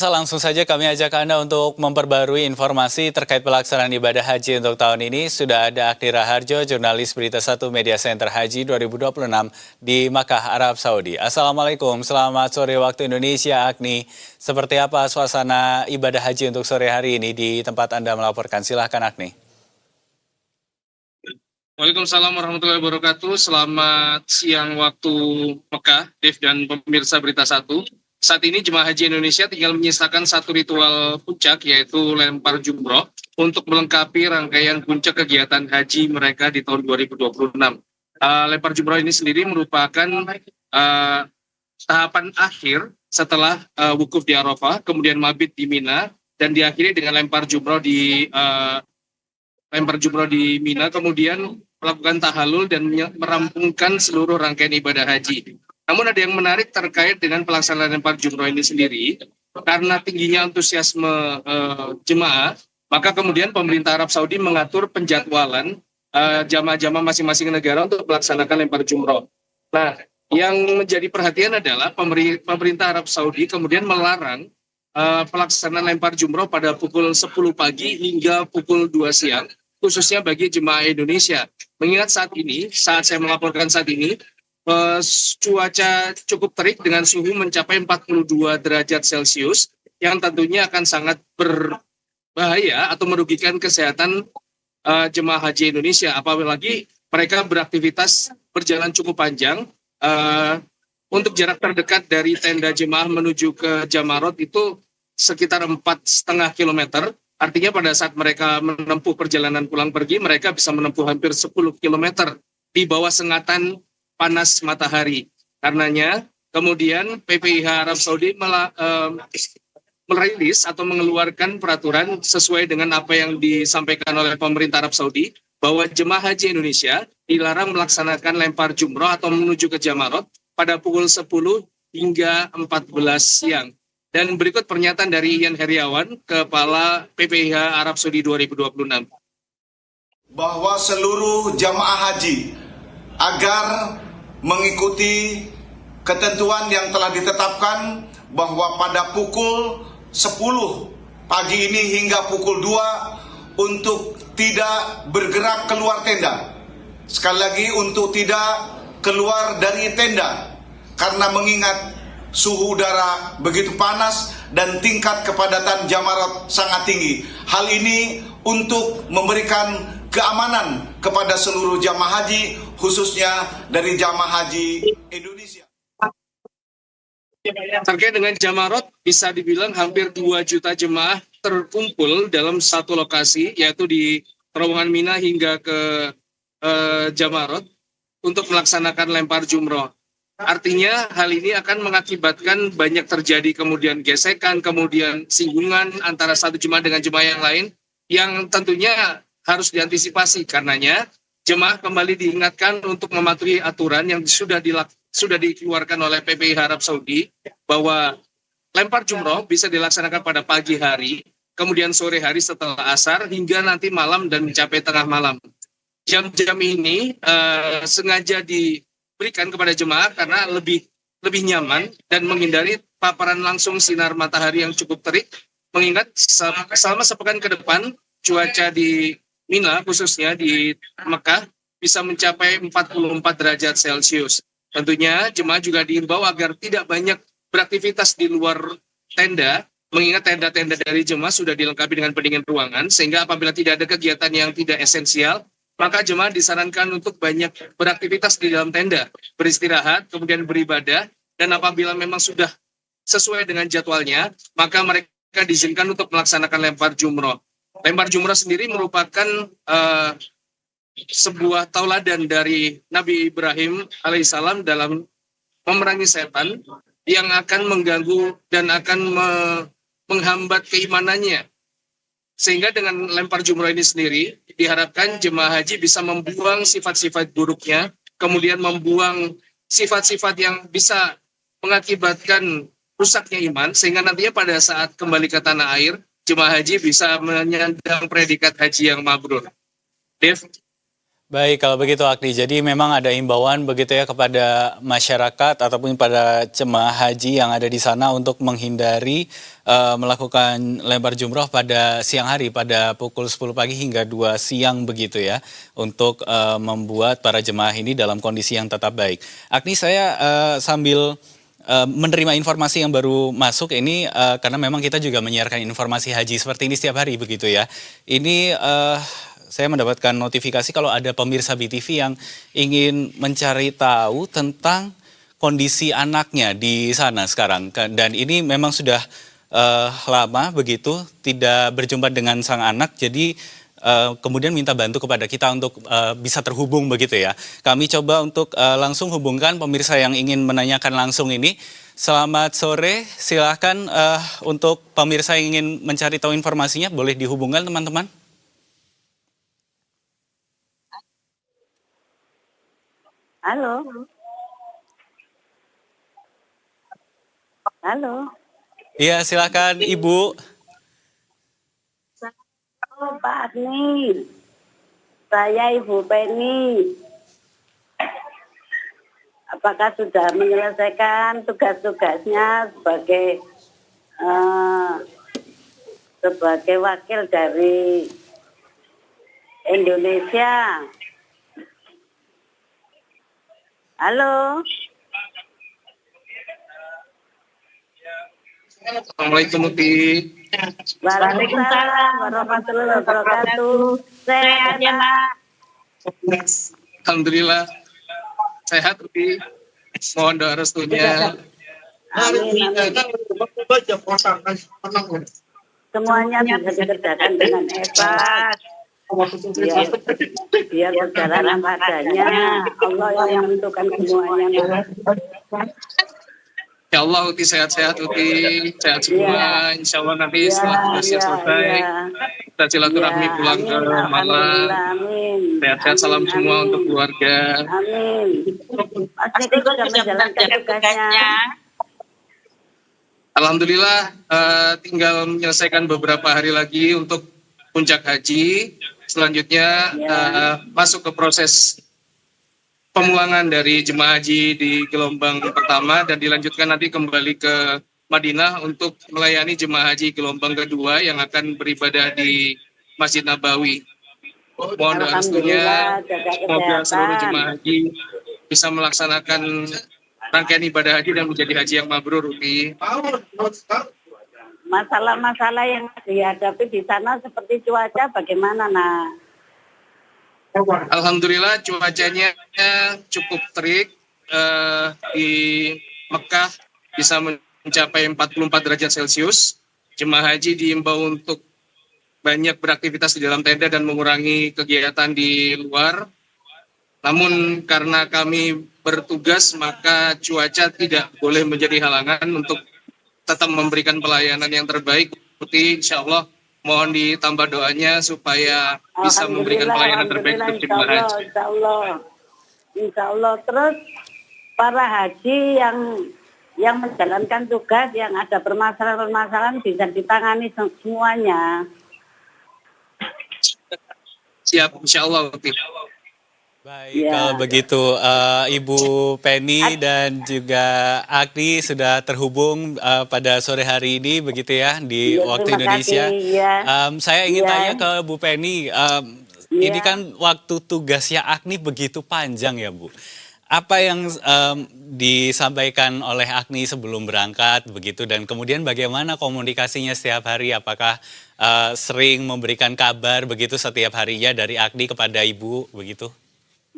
Langsung saja kami ajak Anda untuk memperbarui informasi terkait pelaksanaan ibadah haji untuk tahun ini. Sudah ada Agni Raharjo, jurnalis Berita 1 Media Center Haji 2026 di Makkah, Arab Saudi. Assalamualaikum, selamat sore waktu Indonesia, Agni. Seperti apa suasana ibadah haji untuk sore hari ini di tempat Anda melaporkan? Silahkan, Agni. Waalaikumsalam warahmatullahi wabarakatuh. Selamat siang waktu Mekah, Dev dan pemirsa Berita 1. Saat ini jemaah haji Indonesia tinggal menyisakan satu ritual puncak, yaitu lempar jumroh untuk melengkapi rangkaian puncak kegiatan haji mereka di tahun 2026. Lempar jumroh ini sendiri merupakan tahapan akhir setelah wukuf di Arafah, kemudian mabit di Mina, dan diakhiri dengan lempar jumroh di Mina, kemudian melakukan tahalul dan merampungkan seluruh rangkaian ibadah haji. Namun ada yang menarik terkait dengan pelaksanaan lempar jumroh ini sendiri, karena tingginya antusiasme jemaah, maka kemudian pemerintah Arab Saudi mengatur penjadwalan jamaah-jamaah masing-masing negara untuk melaksanakan lempar jumroh. Nah, yang menjadi perhatian adalah pemerintah Arab Saudi kemudian melarang pelaksanaan lempar jumroh pada pukul 10 pagi hingga pukul 2 siang, khususnya bagi jemaah Indonesia. Mengingat saat saya melaporkan saat ini, cuaca cukup terik dengan suhu mencapai 42 derajat Celcius yang tentunya akan sangat berbahaya atau merugikan kesehatan jemaah haji Indonesia, apalagi mereka beraktivitas berjalan cukup panjang. Untuk jarak terdekat dari tenda jemaah menuju ke Jamarot itu sekitar 4,5 kilometer. Artinya pada saat mereka menempuh perjalanan pulang pergi, mereka bisa menempuh hampir 10 kilometer di bawah sengatan panas matahari. Karenanya, kemudian PPIH Arab Saudi merilis atau mengeluarkan peraturan sesuai dengan apa yang disampaikan oleh pemerintah Arab Saudi, bahwa jemaah haji Indonesia dilarang melaksanakan lempar jumroh atau menuju ke Jamarot pada pukul 10 hingga 14 siang. Dan berikut pernyataan dari Ian Heriawan, Kepala PPIH Arab Saudi 2026. Bahwa seluruh jamaah haji agar mengikuti ketentuan yang telah ditetapkan, bahwa pada pukul 10 pagi ini hingga pukul 2 untuk tidak bergerak keluar tenda. Sekali lagi, untuk tidak keluar dari tenda karena mengingat suhu udara begitu panas dan tingkat kepadatan Jamarot sangat tinggi. Hal ini untuk memberikan keamanan kepada seluruh jamaah haji, khususnya dari jamaah haji Indonesia. Terkait dengan Jamarot, bisa dibilang hampir 2 juta jemaah terkumpul dalam satu lokasi, yaitu di terowongan Mina hingga ke Jamarot untuk melaksanakan lempar jumroh. Artinya hal ini akan mengakibatkan banyak terjadi kemudian gesekan, kemudian singgungan antara satu jemaah dengan jemaah yang lain, yang tentunya harus diantisipasi. Karenanya jemaah kembali diingatkan untuk mematuhi aturan yang sudah dikeluarkan oleh PPIH Arab Saudi, bahwa lempar jumroh bisa dilaksanakan pada pagi hari, kemudian sore hari setelah asar, hingga nanti malam dan mencapai tengah malam. Jam-jam ini sengaja diberikan kepada jemaah karena lebih nyaman dan menghindari paparan langsung sinar matahari yang cukup terik, mengingat selama sepekan ke depan cuaca di Mina, khususnya di Mekah, bisa mencapai 44 derajat Celcius. Tentunya jemaah juga diimbau agar tidak banyak beraktivitas di luar tenda, mengingat tenda-tenda dari jemaah sudah dilengkapi dengan pendingin ruangan, sehingga apabila tidak ada kegiatan yang tidak esensial, maka jemaah disarankan untuk banyak beraktivitas di dalam tenda, beristirahat, kemudian beribadah, dan apabila memang sudah sesuai dengan jadwalnya, maka mereka diizinkan untuk melaksanakan lempar jumroh. Lempar jumroh sendiri merupakan sebuah tauladan dari Nabi Ibrahim alaihissalam dalam memerangi setan yang akan mengganggu dan akan menghambat keimanannya. Sehingga dengan lempar jumroh ini sendiri diharapkan jemaah haji bisa membuang sifat-sifat buruknya, kemudian membuang sifat-sifat yang bisa mengakibatkan rusaknya iman, sehingga nantinya pada saat kembali ke tanah air, jemaah haji bisa menyandang predikat haji yang mabrur. Dev? Baik, kalau begitu Agni, jadi memang ada imbauan begitu ya kepada masyarakat ataupun pada jemaah haji yang ada di sana untuk menghindari melakukan lempar jumroh pada siang hari pada pukul 10 pagi hingga 2 siang begitu ya untuk membuat para jemaah ini dalam kondisi yang tetap baik. Agni, saya sambil menerima informasi yang baru masuk ini karena memang kita juga menyiarkan informasi haji seperti ini setiap hari begitu ya. Ini saya mendapatkan notifikasi kalau ada pemirsa BTV yang ingin mencari tahu tentang kondisi anaknya di sana sekarang. Dan ini memang sudah lama begitu tidak berjumpa dengan sang anak. Jadi kemudian minta bantu kepada kita untuk bisa terhubung begitu ya. Kami coba untuk langsung hubungkan pemirsa yang ingin menanyakan langsung ini. Selamat sore, silakan untuk pemirsa yang ingin mencari tahu informasinya boleh dihubungkan teman-teman. Halo. Halo. Iya, silakan Ibu. Oh, Pak Agni. Saya Ibu Penny. Apakah sudah menyelesaikan tugas-tugasnya sebagai wakil dari Indonesia? Halo. Assalamualaikum Uti. Waalaikumsalam warahmatullahi wabarakatuh. Sehat ya, Pak? Alhamdulillah sehat Uti. Mohon doa restunya. Amin, amin. Semuanya bisa dikerjakan dengan hebat. Biar berjalan apa adanya. Allah yang menentukan semuanya. Ya Allah Uti sehat-sehat Uti. Sehat semua. Insya Allah nanti setelah tugasnya selesai. Kita silaturahmi pulang ke Malang. Amin. Sehat-sehat salam semua untuk keluarga. Amin. Pasti sudah menjalankan tugasnya. Alhamdulillah tinggal menyelesaikan beberapa hari lagi untuk puncak haji. Selanjutnya masuk ke proses pemulangan dari jemaah haji di gelombang pertama dan dilanjutkan nanti kembali ke Madinah untuk melayani jemaah haji gelombang kedua yang akan beribadah di Masjid Nabawi. Mohon doa restunya, semoga seluruh jemaah haji bisa melaksanakan rangkaian ibadah haji dan menjadi haji yang mabrur. Masalah-masalah yang dihadapi di sana seperti cuaca bagaimana, Nak? Alhamdulillah cuacanya cukup terik. Di Mekah bisa mencapai 44 derajat Celcius. Jemaah haji diimbau untuk banyak beraktivitas di dalam tenda dan mengurangi kegiatan di luar. Namun karena kami bertugas maka cuaca tidak boleh menjadi halangan untuk tetap memberikan pelayanan yang terbaik. Seperti insya Allah mohon ditambah doanya supaya bisa memberikan pelayanan terbaik untuk jemaah haji. Insya Allah. Terus para haji yang menjalankan tugas yang ada permasalahan-permasalahan bisa ditangani semuanya. Siap, insya Allah. Baik, kalau begitu Ibu Penny dan juga Agni sudah terhubung pada sore hari ini begitu ya di waktu Indonesia. Saya ingin tanya ke Bu Penny, ini kan waktu tugasnya Agni begitu panjang ya Bu. Apa yang disampaikan oleh Agni sebelum berangkat begitu dan kemudian bagaimana komunikasinya setiap hari? Apakah sering memberikan kabar begitu setiap harinya dari Agni kepada Ibu begitu?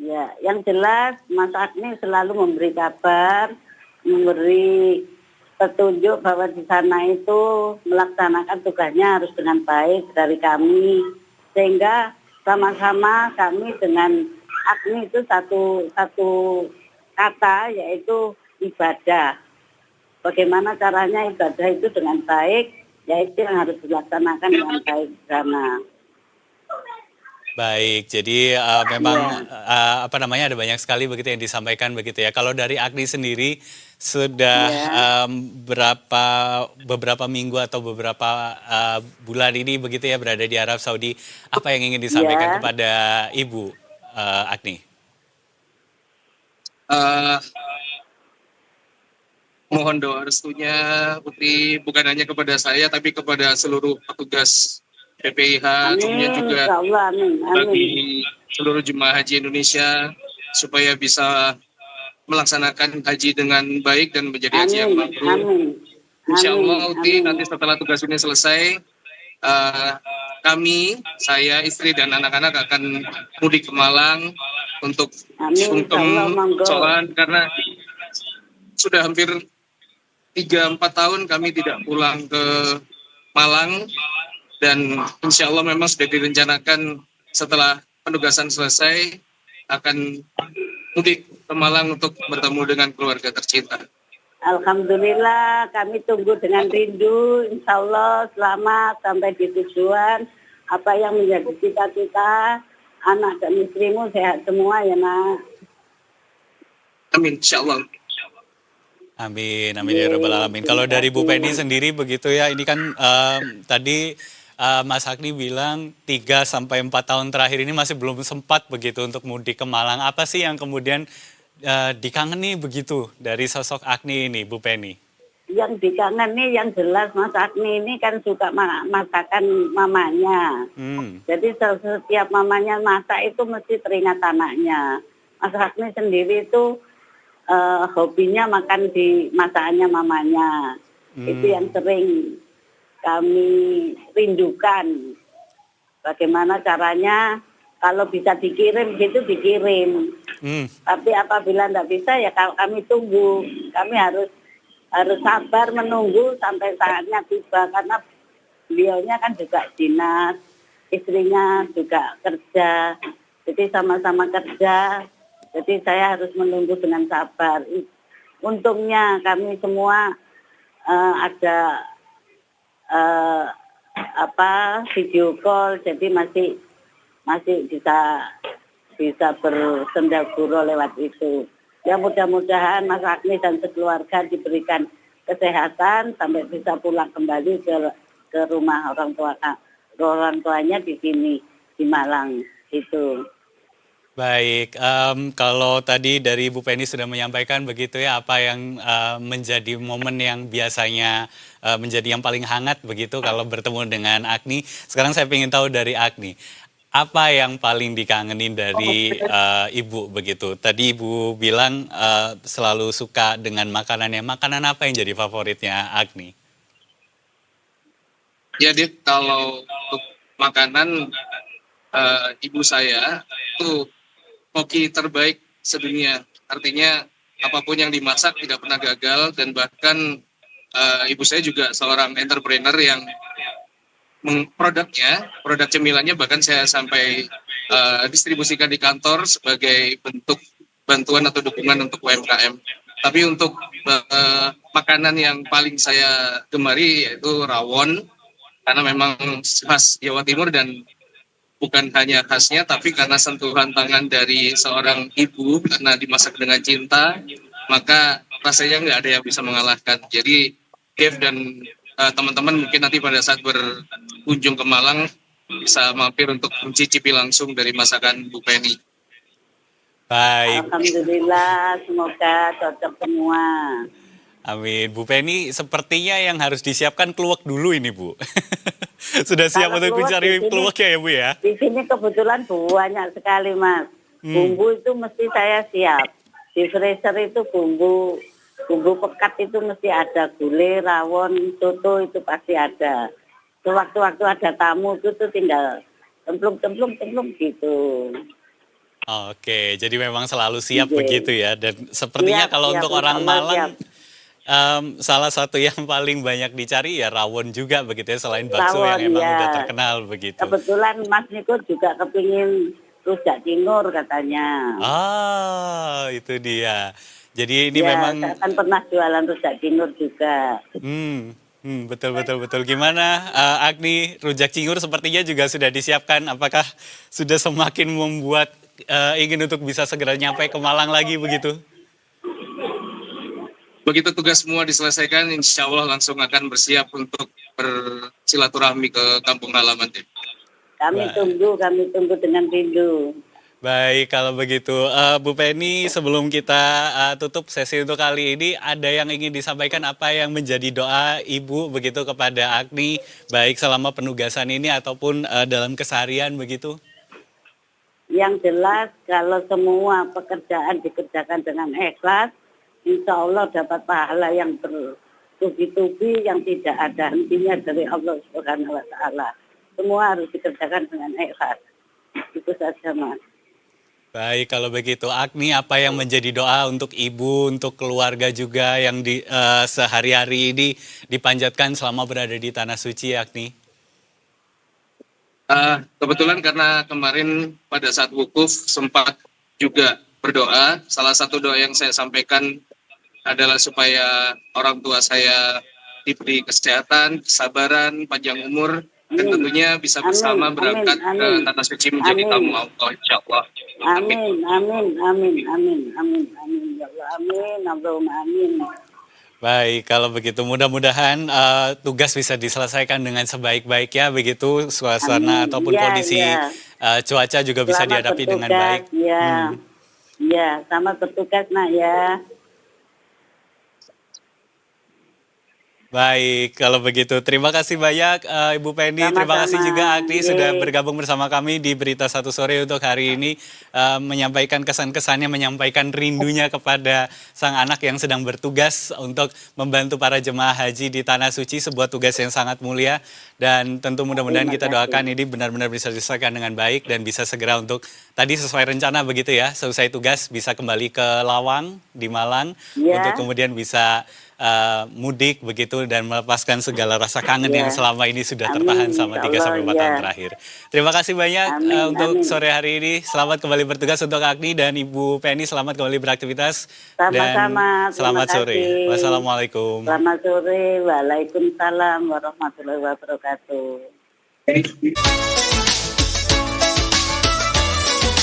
Ya, yang jelas Mas Agni selalu memberi kabar, memberi petunjuk bahwa di sana itu melaksanakan tugasnya harus dengan baik dari kami. Sehingga sama-sama kami dengan Agni itu satu kata yaitu ibadah. Bagaimana caranya ibadah itu dengan baik, yaitu yang harus dilaksanakan dengan baik di sana. Baik, jadi memang ada banyak sekali begitu yang disampaikan begitu ya. Kalau dari Agni sendiri sudah beberapa minggu atau beberapa bulan ini begitu ya berada di Arab Saudi, apa yang ingin disampaikan kepada Ibu Agni? Eh, Mohon doa restunya Putri, bukan hanya kepada saya tapi kepada seluruh petugas PPIH, tentunya Amin, juga insya Allah, amin, amin, bagi seluruh jemaah haji Indonesia supaya bisa melaksanakan haji dengan baik dan menjadi haji yang amin, mabrur. amin, Insya amin, Allah Uti, amin. nanti setelah tugas ini selesai, kami, saya, istri dan anak-anak akan mudik ke Malang untuk Amin, insya Allah, sungkem monggo. sholat karena sudah hampir 3-4 tahun kami tidak pulang ke Malang dan insya Allah memang sudah direncanakan setelah penugasan selesai akan mudik ke Malang untuk bertemu dengan keluarga tercinta. Alhamdulillah, kami tunggu dengan rindu. Insya Allah selamat sampai di tujuan. Apa yang menjadi cita-cita, anak dan istrimu sehat semua ya nak. Amin, insya Allah. Amin, amin ya rabbal alamin. Kalau dari Bu Penny sendiri begitu ya, ini kan tadi Mas Agni bilang 3-4 tahun terakhir ini masih belum sempat begitu untuk mudik ke Malang. Apa sih yang kemudian dikangeni begitu dari sosok Agni ini, Bu Penny? Yang dikangeni yang jelas Mas Agni ini kan suka masakan mamanya. Jadi setiap mamanya masak itu mesti teringat anaknya. Mas Agni sendiri itu hobinya makan di masakannya mamanya. Itu yang sering kami rindukan. Bagaimana caranya kalau bisa dikirim gitu dikirim. Tapi apabila tidak bisa ya kami tunggu. Kami harus sabar menunggu sampai saatnya tiba karena beliaunya kan juga dinas, istrinya juga kerja. Jadi sama-sama kerja. Jadi saya harus menunggu dengan sabar. Untungnya kami semua ada video call, jadi masih bisa bersendaguro lewat itu. Ya mudah-mudahan Mas Agni dan sekeluarga diberikan kesehatan sampai bisa pulang kembali ke rumah orang tuanya di sini di Malang itu. Baik, kalau tadi dari Bu Penny sudah menyampaikan begitu ya, apa yang menjadi momen yang biasanya menjadi yang paling hangat begitu kalau bertemu dengan Agni. Sekarang saya ingin tahu dari Agni, apa yang paling dikangenin dari Ibu begitu? Tadi Ibu bilang selalu suka dengan makanannya. Makanan apa yang jadi favoritnya Agni? Ya, Dit, kalau untuk makanan ibu saya itu koki terbaik sedunia. Artinya apapun yang dimasak tidak pernah gagal dan bahkan ibu saya juga seorang entrepreneur yang produk cemilannya bahkan saya sampai distribusikan di kantor sebagai bentuk bantuan atau dukungan untuk UMKM. Tapi untuk makanan yang paling saya gemari yaitu rawon karena memang khas Jawa Timur dan bukan hanya khasnya, tapi karena sentuhan tangan dari seorang ibu, karena dimasak dengan cinta, maka rasanya nggak ada yang bisa mengalahkan. Jadi, Dev dan teman-teman mungkin nanti pada saat berkunjung ke Malang, bisa mampir untuk mencicipi langsung dari masakan Bu Penny. Baik. Alhamdulillah, semoga cocok semua. Amin. Bu Penny, sepertinya yang harus disiapkan keluak dulu ini, Bu. Sudah siap Kalau untuk mencari keluak ya, Bu ya? Di sini kebetulan banyak sekali, Mas. Bumbu itu mesti saya siap. Di freezer itu bumbu pekat itu mesti ada. Gulai, rawon, soto itu pasti ada. Sewaktu-waktu ada tamu itu tuh tinggal templung gitu. Oke, jadi memang selalu siap Oke. begitu ya. Dan sepertinya Siap, kalau siap, untuk insya orang Allah Malang, siap. salah satu yang paling banyak dicari ya rawon juga begitu ya, selain bakso Rawon, yang emang ya. udah terkenal begitu. Kebetulan Mas Niko juga kepingin rujak cingur katanya. Itu dia. Jadi ini Ya, memang saya kan pernah jualan rujak cingur juga. betul. Gimana Agni, rujak cingur sepertinya juga sudah disiapkan. Apakah sudah semakin membuat ingin untuk bisa segera nyampe ke Malang lagi begitu? Begitu tugas semua diselesaikan, insya Allah langsung akan bersiap untuk bersilaturahmi ke kampung halaman. Kami tunggu dengan rindu. Baik, kalau begitu, Bu Penny, sebelum kita tutup sesi untuk kali ini, ada yang ingin disampaikan apa yang menjadi doa Ibu begitu kepada Agni, baik selama penugasan ini ataupun dalam keseharian begitu? Yang jelas kalau semua pekerjaan dikerjakan dengan ikhlas, insya Allah dapat pahala yang bertubi-tubi yang tidak ada hentinya dari Allah Subhanahu wa Ta'ala. Semua harus dikerjakan dengan ikhlas. Itu saja, Mas. Baik, kalau begitu, Agni, apa yang menjadi doa untuk Ibu, untuk keluarga juga yang di sehari-hari ini dipanjatkan selama berada di Tanah Suci, Agni? Kebetulan karena kemarin pada saat wukuf sempat juga berdoa. Salah satu doa yang saya sampaikan adalah supaya orang tua saya diberi kesehatan, kesabaran, panjang umur, dan tentunya bisa bersama berangkat ke Tanah Suci menjadi tamu Allah, insya Allah. Amin, amin, amin, amin, amin, amin, ya Allah, amin, Allahumma amin. Baik, kalau begitu mudah-mudahan tugas bisa diselesaikan dengan sebaik-baiknya begitu, suasana ataupun kondisi cuaca juga bisa dihadapi dengan baik. Ya, selamat bertugas, Nak, ya. Baik, kalau begitu terima kasih banyak Ibu Penny, terima kasih juga Agni sudah bergabung bersama kami di Berita Satu Sore untuk hari ini, menyampaikan kesan-kesannya, menyampaikan rindunya kepada sang anak yang sedang bertugas untuk membantu para jemaah haji di Tanah Suci, sebuah tugas yang sangat mulia, dan tentu mudah-mudahan kita doakan ini benar-benar bisa diselesaikan dengan baik dan bisa segera untuk tadi sesuai rencana begitu ya, selesai tugas bisa kembali ke Lawang di Malang untuk kemudian bisa mudik begitu dan melepaskan segala rasa kangen yang selama ini sudah tertahan selama 3-4 tahun terakhir. Terima kasih banyak untuk sore hari ini. Selamat kembali bertugas untuk Agni dan Ibu Penny, selamat kembali beraktivitas. Sama-sama. Dan selamat sore. Wassalamualaikum. Selamat sore. Waalaikumsalam warahmatullahi wabarakatuh.